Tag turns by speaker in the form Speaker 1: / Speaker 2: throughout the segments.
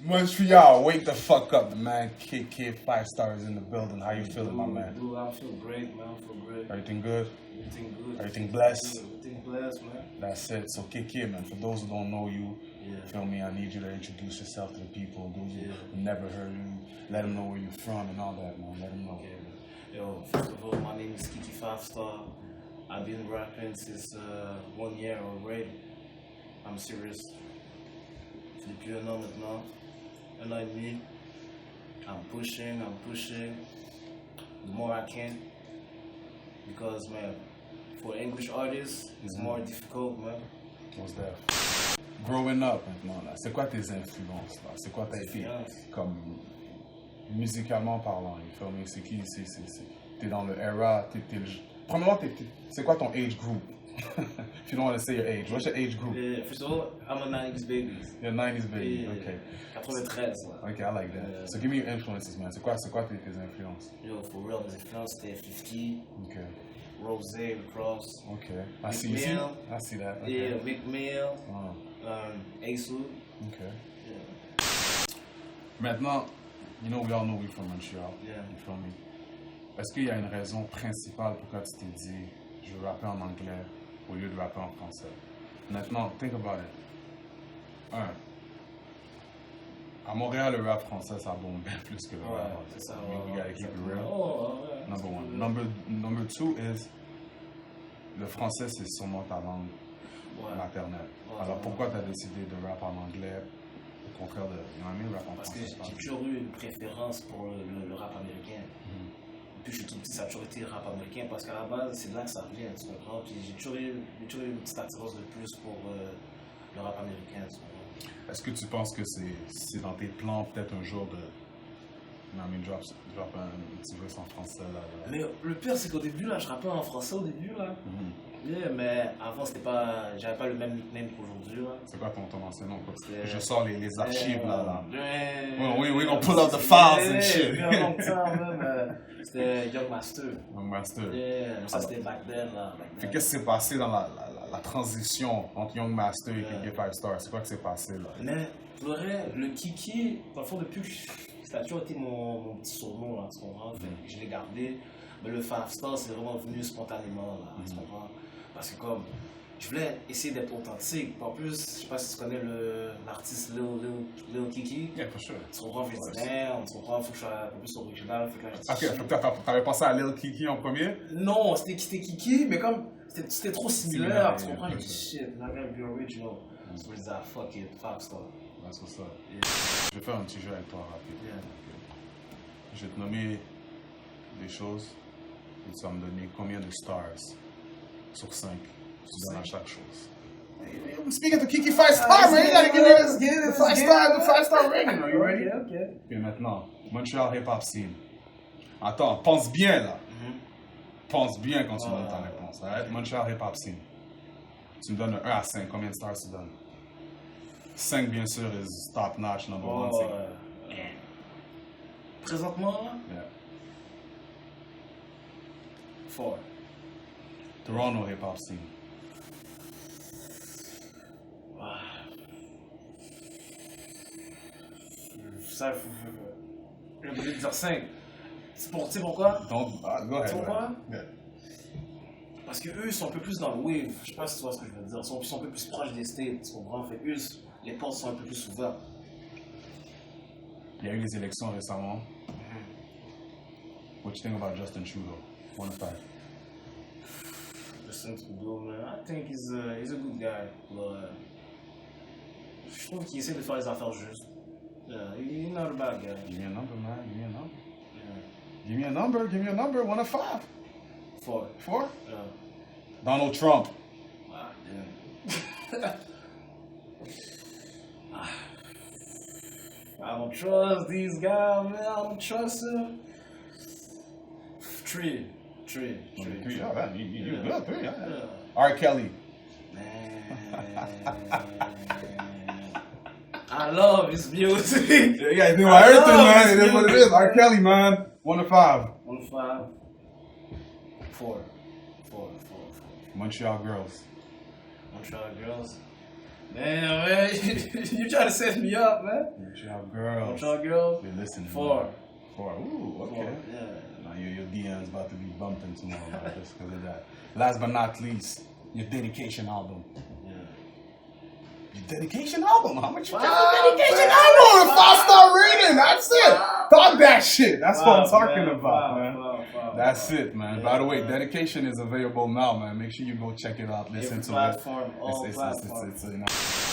Speaker 1: Montreal, wake the fuck up, man. KK 5 stars in the building. How you feeling, my man?
Speaker 2: Dude, I feel great, man. I feel great.
Speaker 1: Everything good?
Speaker 2: Everything good.
Speaker 1: Everything blessed?
Speaker 2: Everything blessed, man.
Speaker 1: That's it. So KK, man, for those who don't know you,
Speaker 2: Yeah.
Speaker 1: feel me, I need you to introduce yourself to the people. Those who never heard you, let them know where you're from and all that, man. Let them know.
Speaker 2: Okay. Yo, first of all, my name is Kiki 5 Star. I've been rapping since 1 year already. I'm serious. Depuis un an maintenant. Un an et demi. I'm pushing. The more I can. Because, man, for English artists, it's more difficult, man.
Speaker 1: What's that? Growing up maintenant, là, c'est quoi tes influences, là? C'est quoi t'as été comme musicalement parlant, you feel me? C'est qui? T'es dans le era, premièrement, c'est quoi ton age group? If you don't want to say your age, what's your age group?
Speaker 2: Yeah, first of all, I'm a 90s baby.
Speaker 1: You're a 90s baby,
Speaker 2: Yeah.
Speaker 1: okay.
Speaker 2: 93, là.
Speaker 1: Okay, I like that.
Speaker 2: Yeah.
Speaker 1: So give me your influences, man. C'est quoi tes influences?
Speaker 2: Yo, for real, mes influences, c'était 50,
Speaker 1: Okay,
Speaker 2: Rosé, Cross,
Speaker 1: okay. I see
Speaker 2: McMill.
Speaker 1: I see that. Okay.
Speaker 2: yeah, McMill,
Speaker 1: Oh,
Speaker 2: Ace Wood.
Speaker 1: okay.
Speaker 2: Yeah.
Speaker 1: Maintenant, you know, we all know we from Montreal.
Speaker 2: Yeah.
Speaker 1: You feel me? Est-ce qu'il y a une raison principale pourquoi tu t'es dit je veux rapper en anglais au lieu de rapper en français? Maintenant, think about it. À Montréal, le rap français, ça bombe bien plus que le
Speaker 2: Ouais,
Speaker 1: rap.
Speaker 2: c'est ça.
Speaker 1: We gotta keep it real.
Speaker 2: Oh, ouais.
Speaker 1: Number one. Number two is, le français, c'est sûrement ta langue
Speaker 2: Ouais.
Speaker 1: maternelle.
Speaker 2: Ouais.
Speaker 1: Alors, pourquoi tu as décidé de rap en anglais au contraire de, you know what I mean, rap en
Speaker 2: Parce que
Speaker 1: français?
Speaker 2: j'ai toujours eu une préférence pour le rap américain. Depuis que je suis tout petit, ça a toujours été rap américain parce qu'à la base, c'est de là que ça vient, tu comprends? Puis j'ai toujours eu une petite attirance de plus pour le rap américain, tu comprends?
Speaker 1: Est-ce que tu penses que c'est dans tes plans peut-être un jour de, you know what I mean, drop un petit verse en français là?
Speaker 2: Mais le pire, c'est qu'au début, là, je rappais en français au début, là. Yeah, mais avant, j'avais pas le même nickname qu'aujourd'hui, là.
Speaker 1: C'est quoi ton ancien nom? Quoi?
Speaker 2: C'était-
Speaker 1: Je sors les archives là.
Speaker 2: Yeah.
Speaker 1: We gonna pull out the files and
Speaker 2: Yeah,
Speaker 1: shit.
Speaker 2: il y a longtemps, même. C'était Young Master.
Speaker 1: Young Master.
Speaker 2: Yeah, mais ça c'était back then, là.
Speaker 1: Fait qu'est-ce qui s'est passé dans la transition entre Young Master et KK 5 Star? C'est quoi qui s'est passé là?
Speaker 2: Mais, pour vrai, le Kiki, dans le fond, depuis que ça a toujours été mon petit surnom, là, tu comprends? Fait que je l'ai gardé. Mais le 5 Star, c'est vraiment venu spontanément, là, tu comprends? Parce que comme, je voulais essayer d'être authentique. En plus, je sais pas si tu connais l'artiste Lil Kiki.
Speaker 1: Yeah, for sure.
Speaker 2: Tu comprends? Je me disais, tu comprends? Faut que je sois un peu plus original. Fait que là, je dis,
Speaker 1: Ok, fait que t'avais pensé à Lil Kiki en premier?
Speaker 2: non, c'était Kiki, mais comme c'était trop similaire, tu
Speaker 1: Similaire,
Speaker 2: comprends? J'ai
Speaker 1: yeah,
Speaker 2: dit shit, not gonna be original. So je disais, ah, fuck it, 5 Star.
Speaker 1: Ouais, c'est ça.
Speaker 2: Yeah.
Speaker 1: Je vais faire un petit jeu avec toi rapide.
Speaker 2: Yeah.
Speaker 1: Je vais te nommer des choses et tu vas me donner combien de stars sur 5 tu donnes à chaque chose. I'm speaking to Kiki 5 Star, man. You gotta give me the 5 star rating. Are you ready?
Speaker 2: Okay.
Speaker 1: Et maintenant, Montreal Hip Hop Scene. Attends, pense bien là. Pense bien quand tu donnes ta réponse. Right? Montreal Hip Hop Scene. Tu me donnes un 1 à 5. Combien de stars tu donnes? 5 bien sûr is top notch, number one.
Speaker 2: Oh, présentement, là,
Speaker 1: Yeah.
Speaker 2: 4.
Speaker 1: Toronto Hip Hop Scene.
Speaker 2: Ça, je vais dire 5. Tu sais pourquoi?
Speaker 1: Don't, go ahead.
Speaker 2: Tu vois
Speaker 1: go
Speaker 2: quoi?
Speaker 1: ahead. Yeah.
Speaker 2: Parce qu'eux, ils sont un peu plus dans le wave. Je sais pas si tu vois ce que je veux dire. Ils sont un peu plus proches des States, tu comprends? Fait eux, les portes sont un peu plus ouvertes.
Speaker 1: Il y a eu les élections récemment. What you think about Justin Trudeau? 1 to 5.
Speaker 2: Justin Trudeau, man, I think he's a good guy. But, je trouve qu'il essaie de faire les affaires justes. Yeah, he's not a bad guy.
Speaker 1: Give me a number, man. Give me a number.
Speaker 2: Yeah.
Speaker 1: Give me a number. Give me a number. 1 to 5.
Speaker 2: 4.
Speaker 1: 4?
Speaker 2: Yeah.
Speaker 1: Donald Trump.
Speaker 2: Ah, damn. I don't trust these guys, man. I don't trust them. 3. 3.
Speaker 1: 3. Oh, man, you
Speaker 2: Yeah.
Speaker 1: good. 3. Yeah.
Speaker 2: Yeah.
Speaker 1: R. Kelly.
Speaker 2: Man. I love his music.
Speaker 1: You guys knew
Speaker 2: I
Speaker 1: everything,
Speaker 2: love
Speaker 1: man.
Speaker 2: his
Speaker 1: It is what it
Speaker 2: music.
Speaker 1: is. R. Kelly, man. 1 to 5.
Speaker 2: 1 5. 4. 4.
Speaker 1: Montreal girls.
Speaker 2: Montreal girls. Man, you trying to set me up, man.
Speaker 1: Good job, girls.
Speaker 2: Good job, girls.
Speaker 1: They're listening.
Speaker 2: 4.
Speaker 1: Man. 4. Ooh, okay.
Speaker 2: 4, yeah.
Speaker 1: Now your DM's about to be bumping tomorrow, man, just because of that. Last but not least, your dedication album.
Speaker 2: Yeah.
Speaker 1: Your dedication album? How much you get
Speaker 2: Wow,
Speaker 1: for dedication
Speaker 2: man.
Speaker 1: album?
Speaker 2: Wow.
Speaker 1: 5-star rating. That's it. Talk that shit. That's what I'm
Speaker 2: Wow,
Speaker 1: talking
Speaker 2: man.
Speaker 1: about,
Speaker 2: Wow,
Speaker 1: man.
Speaker 2: wow,
Speaker 1: That's
Speaker 2: wow.
Speaker 1: it, man.
Speaker 2: Yeah,
Speaker 1: By the way,
Speaker 2: man.
Speaker 1: dedication is available now, man. Make sure you go check it out, listen
Speaker 2: Every
Speaker 1: to
Speaker 2: platform,
Speaker 1: it.
Speaker 2: all platforms.
Speaker 1: You know.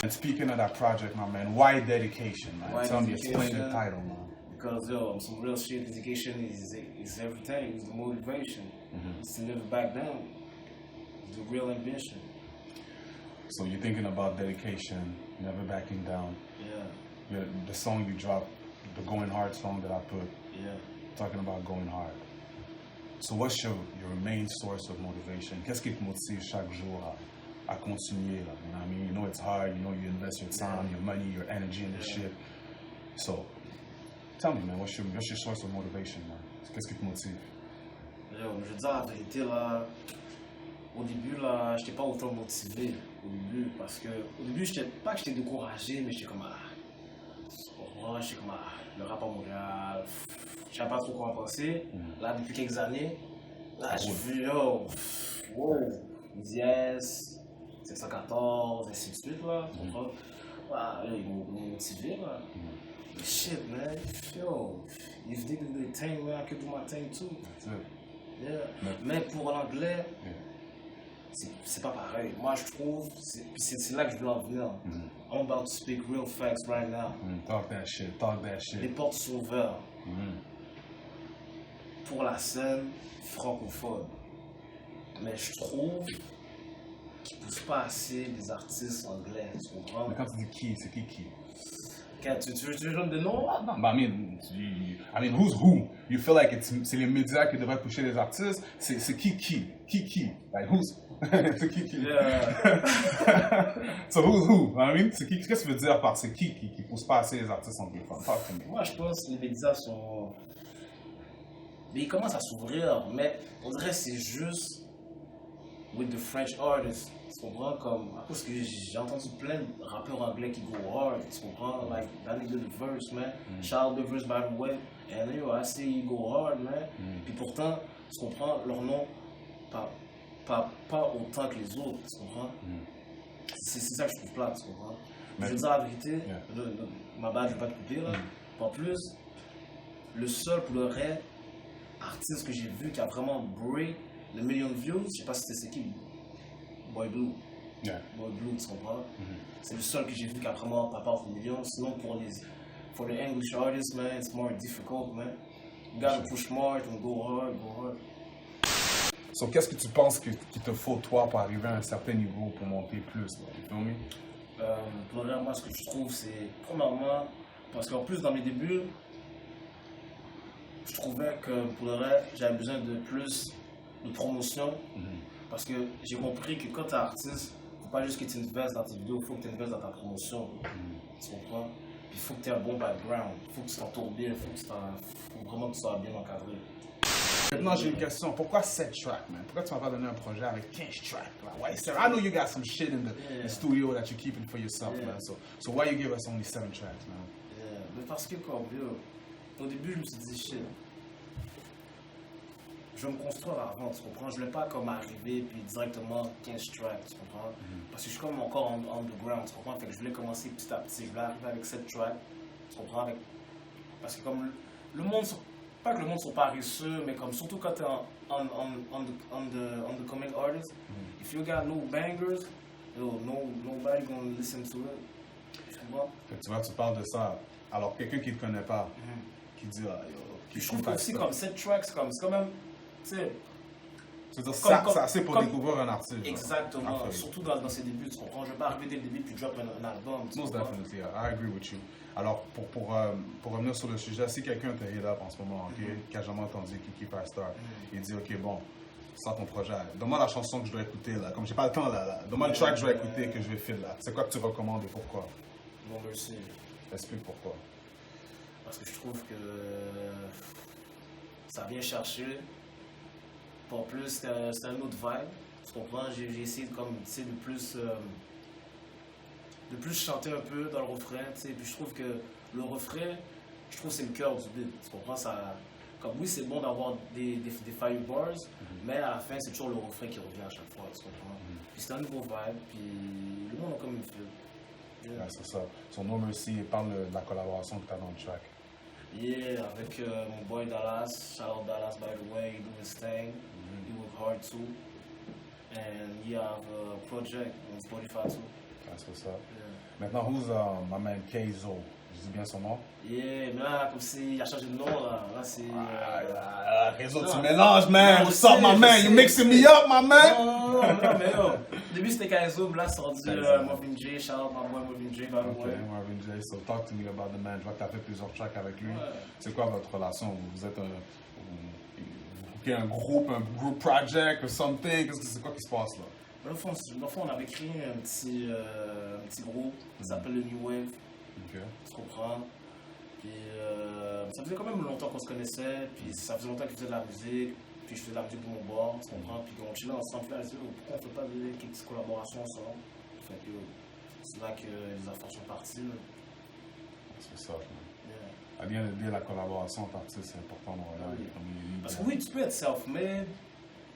Speaker 1: And speaking of that project, my man, why dedication, man?
Speaker 2: Why
Speaker 1: Tell me,
Speaker 2: dedication?
Speaker 1: explain the title, man.
Speaker 2: Because yo, some real shit. Dedication is everything. It's the motivation. It's to never back down. It's the real ambition.
Speaker 1: So you're thinking about dedication, never backing down.
Speaker 2: Yeah,
Speaker 1: The song you dropped, the Going Hard song that I put,
Speaker 2: yeah.
Speaker 1: talking about going hard. So what's your main source of motivation? Qu'est-ce qui te motive chaque jour à continuer? Là? You know what I mean? You know it's hard, you know you invest your time, your money, your energy in this shit. So, tell me, man, what's your source of motivation, man? Qu'est-ce qui te motive?
Speaker 2: Yo, je veux dire la vérité là. Au début là, j'étais pas autant motivé au début parce que au début j'étais pas que j'étais découragé, mais j'étais comme j'étais comme le rap à Montréal. Je savais pas trop quoi en penser. Là depuis quelques années, là j'ai vu yo, wow, Yes, 714, ainsi de suite là. Là, ils m'ont motivé là. Shit man, yo, if they do their thing, man, I can do my thing too.
Speaker 1: That's it.
Speaker 2: Yeah. Mais pour l'anglais, c'est pas pareil. Moi, je trouve, c'est là que je veux en venir. I'm about to speak real facts right now.
Speaker 1: Talk that shit, talk that shit.
Speaker 2: Les portes sont ouvertes pour la scène francophone. Mais je trouve qu'ils poussent pas assez les artistes anglais. Tu comprends?
Speaker 1: Mais quand tu dis qui, c'est qui?
Speaker 2: Tu veux donner des noms?
Speaker 1: Non, but I mean, who's who? You feel like c'est les médias qui devraient pusher les artistes? C'est qui? Like, who's? C'est qui?
Speaker 2: Yeah.
Speaker 1: So who's who? I mean, c'est qui? Qu'est-ce que tu veux dire par c'est qui pousse pas assez les artistes anglophones? Talk to me.
Speaker 2: Moi, je pense que les médias sont... Mais ils commencent à s'ouvrir, mais on dirait que c'est juste with the French artists. Tu comprends? Comme, parce que j'ai entendu plein de rappeurs anglais qui go hard. Tu comprends? Like, that nigga the verse, man. Shout out the verse, by the way. And yo, I say you go hard, man. Puis pourtant, tu comprends? Leur nom, pas autant que les autres. Tu comprends? C'est ça que je trouve plate, tu comprends? Je veux dire la vérité, ma bad, je vais pas te couper là. En plus, le seul pour le reste, artiste que j'ai vu qui a vraiment break le million de views, je sais pas si c'est qui, Boy Blue.
Speaker 1: Yeah.
Speaker 2: Boy Blue, tu comprends? C'est le seul que j'ai vu qui a vraiment pas part le million. Sinon, pour the English artists, man, it's more difficult, man. You gotta push more and go hard.
Speaker 1: So, qu'est-ce que tu penses qu'il te faut, toi, pour arriver à un certain niveau, pour monter plus, là? You feel me?
Speaker 2: Pour le reste, moi, ce que je trouve, c'est, premièrement, parce qu'en plus, dans mes débuts, je trouvais que pour le reste, j'avais besoin de plus de promotion. Parce que j'ai compris que quand tu es artiste, il ne faut pas juste que tu investes dans tes vidéos, il faut que tu investes dans ta promotion. Tu comprends? Puis il faut que tu aies un bon background, il faut que tu t'entoures bien, il faut vraiment que tu sois bien encadré.
Speaker 1: Maintenant, j'ai une question. Pourquoi 7 tracks, man? Pourquoi tu m'as pas donné un projet avec 15 tracks? Like, why is there? I know you got some shit in the studio that you're keeping for yourself, man. So why you give us only 7 tracks, man?
Speaker 2: Mais parce que, comme, au début, je me suis dit, shit, je vais me construire avant, tu comprends? Je ne voulais pas comme arriver puis directement 15 tracks, tu comprends? Parce que je suis comme encore on the ground, tu comprends? Fait que je voulais commencer petit à petit, je voulais arriver avec 7 tracks, tu comprends? Parce que comme le monde, pas que le monde soit paresseux, mais comme surtout quand tu es on the coming artist, if you got no bangers, nobody gonna listen to it. Tu comprends?
Speaker 1: Tu vois, tu parles de ça. Alors, quelqu'un qui ne te connaît pas, qui dit, qui
Speaker 2: je trouve aussi comme 7 tracks, c'est quand même, tu sais.
Speaker 1: C'est assez pour découvrir un artiste.
Speaker 2: Exactement, surtout dans ses débuts, tu comprends? Je ne vais pas arriver dès le début puis drop un album.
Speaker 1: Most definitely, I agree with you. Alors, pour revenir sur le sujet, si quelqu'un te hit up en ce moment, qui a jamais entendu Kiki 5-Star, il dit, ok, bon, sors ton projet, donne-moi la chanson que je dois écouter, là. Comme j'ai pas le temps, là. Donne-moi le track que je dois écouter, que je vais filer, là. C'est quoi que tu recommandes et pourquoi?
Speaker 2: Non, merci.
Speaker 1: Explique pourquoi.
Speaker 2: Parce que je trouve que ça vient chercher. Pour plus, c'est un autre vibe. Tu comprends? J'ai essayé de, comme, de plus de plus chanter un peu dans le refrain, tu sais. Puis je trouve que le refrain, je trouve que c'est le cœur du beat. Tu comprends ça? Comme oui, c'est bon d'avoir des fire bars, mais à la fin, c'est toujours le refrain qui revient à chaque fois, tu comprends? Puis c'est un nouveau vibe, puis le monde a comme une feel.
Speaker 1: Ouais, c'est ça. Son No Mercy, parle de la collaboration que tu as dans le track.
Speaker 2: Yeah, avec mon boy Dallas, shout out Dallas by the way, he do his thing, he work hard too. And he have a project on Spotify too.
Speaker 1: Ouais, c'est ça.
Speaker 2: Yeah.
Speaker 1: Maintenant, who's my man Keizo? Je dis bien son nom?
Speaker 2: Yeah, mais là, comme s'il a changé de nom, là c'est...
Speaker 1: Keizo,
Speaker 2: non.
Speaker 1: tu mélanges, man!
Speaker 2: Non,
Speaker 1: What's
Speaker 2: je
Speaker 1: up,
Speaker 2: sais,
Speaker 1: my
Speaker 2: je
Speaker 1: man?
Speaker 2: sais,
Speaker 1: You
Speaker 2: je
Speaker 1: mixing
Speaker 2: sais.
Speaker 1: me up, my man?
Speaker 2: Non, mais yo, au début c'était Kaizo, mais là c'est rendu
Speaker 1: Kaizo.
Speaker 2: Marvin J, shout out my boy Marvin J, by the
Speaker 1: Ok,
Speaker 2: way.
Speaker 1: Marvin J. So talk to me about the man. Je vois que tu as fait plusieurs tracks avec lui.
Speaker 2: Ouais.
Speaker 1: C'est quoi votre relation? Vous êtes un groupe project or something? C'est quoi qui se passe là?
Speaker 2: Dans le fond, on avait créé un petit groupe qui s'appelle le New Wave,
Speaker 1: Ok.
Speaker 2: tu comprends? Puis ça faisait quand même longtemps qu'on se connaissait, puis ça faisait longtemps qu'il faisait de la musique, puis je faisais de la musique pour mon bord, tu comprends? Puis on chillait ensemble, là, pourquoi on fait pas quelques petites collaborations ensemble? Fait que c'est là que les affaires sont parties. Là.
Speaker 1: C'est ça.
Speaker 2: Yeah.
Speaker 1: À bien aider la collaboration en partie, c'est important dans la vie.
Speaker 2: Parce que oui, tu peux être self-made,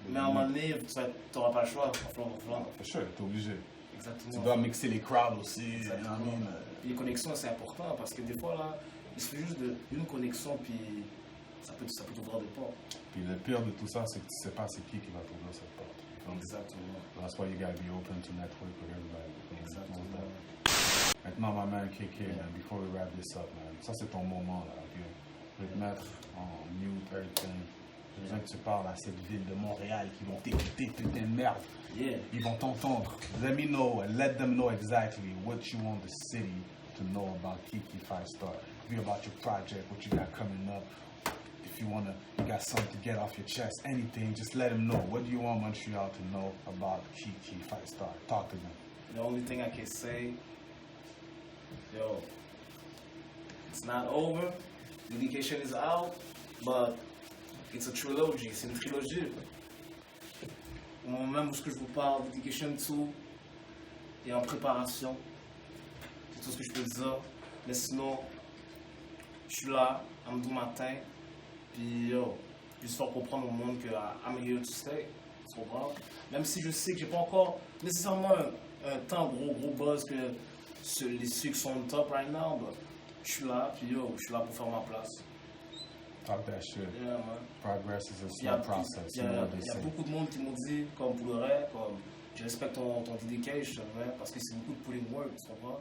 Speaker 2: mais à un moment donné, tu n'auras pas le choix.
Speaker 1: For sure, t'es obligé.
Speaker 2: Exactement.
Speaker 1: Tu dois mixer les crowds aussi.
Speaker 2: Exactement. Les connexions, c'est important parce que des fois, là, il suffit juste d'une connexion, puis ça peut t'ouvrir des portes.
Speaker 1: Puis le pire de tout ça, c'est que tu sais pas c'est qui va t'ouvrir cette porte.
Speaker 2: Exactement.
Speaker 1: That's why you gotta be open to network with everybody.
Speaker 2: Exactement.
Speaker 1: Maintenant, ma man KK, man, before we wrap this up, man, ça c'est ton moment là. Ok? Je vais te mettre en mute, everything. J'ai besoin que tu parles à cette ville de Montréal qui vont t'écouter, putain de merde.
Speaker 2: Yeah.
Speaker 1: Ils vont t'entendre. Let me know and let them know exactly what you want the city to know about Kiki 5 Star. Be about your project, what you got coming up. If you got something to get off your chest, anything, just let them know. What do you want Montreal to know about Kiki 5 Star? Talk to them.
Speaker 2: The only thing I can say, yo, it's not over. Dedication is out, but it's a trilogy. C'est une trilogie. Au moment même où je vous parle, Dedication 2 est en préparation. C'est tout ce que je peux dire. Mais sinon, je suis là, à me matin. Puis yo, juste faire comprendre au monde que I'm here to stay. Tu comprends? Même si je sais que j'ai pas encore nécessairement un temps gros buzz que ceux qui sont au top right now, but je suis là, puis yo, je suis là pour faire ma place.
Speaker 1: Talk that shit.
Speaker 2: Yeah, man.
Speaker 1: Progress is a
Speaker 2: Il y a,
Speaker 1: slow process.
Speaker 2: il y a beaucoup de monde qui m'ont dit, comme pour le reste, comme je respecte ton DDK, je te le mets, parce que c'est beaucoup de pulling work, tu comprends?